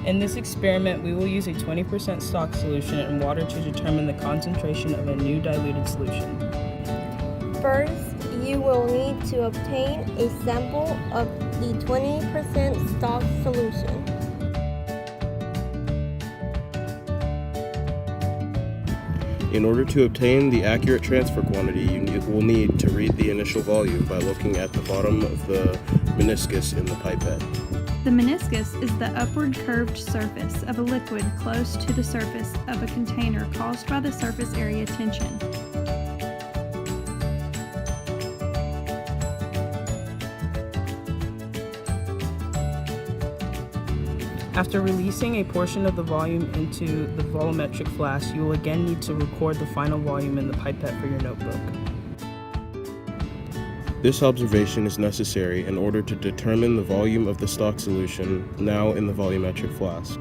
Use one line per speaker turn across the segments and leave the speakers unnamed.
In this experiment, we will use a 20% stock solution and water to determine the concentration of a new diluted solution.
First, you will need to obtain a sample of the 20% stock solution.
In order to obtain the accurate transfer quantity, you will need to read the initial volume by looking at the bottom of the meniscus in the pipette.
The meniscus is the upward curved surface of a liquid close to the surface of a container caused by the surface area tension.
After releasing a portion of the volume into the volumetric flask, you will again need to record the final volume in the pipette for your notebook.
This observation is necessary in order to determine the volume of the stock solution now in the volumetric flask.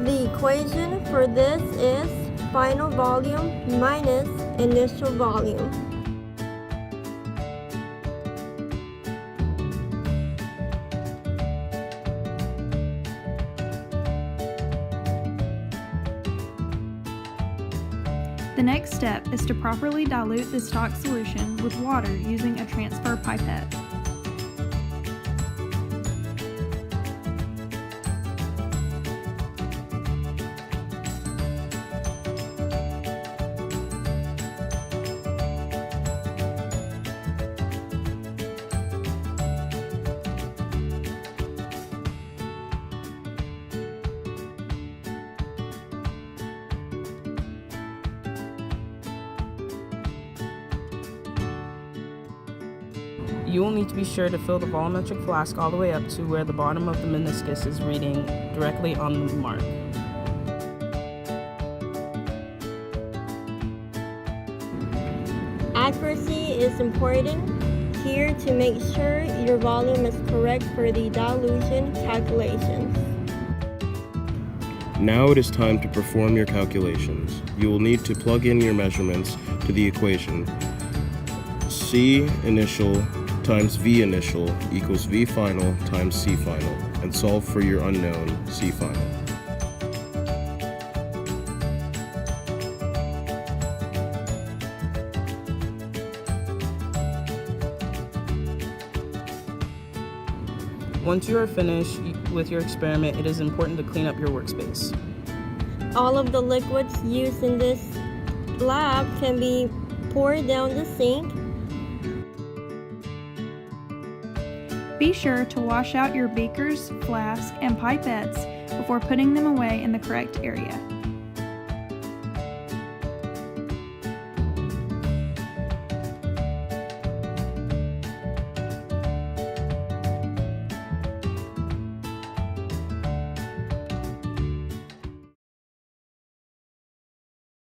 The equation for this is final volume minus initial volume.
The next step is to properly dilute the stock solution with water using a transfer pipette.
You will need to be sure to fill the volumetric flask all the way up to where the bottom of the meniscus is reading directly on the mark.
Accuracy is important here to make sure your volume is correct for the dilution calculations.
Now it is time to perform your calculations. You will need to plug in your measurements to the equation C initial times V initial equals V final times C final, and solve for your unknown C final.
Once you are finished with your experiment, it is important to clean up your workspace.
All of the liquids used in this lab can be poured down the sink.
Be sure to wash out your beakers, flask, and pipettes before putting them away in the correct area.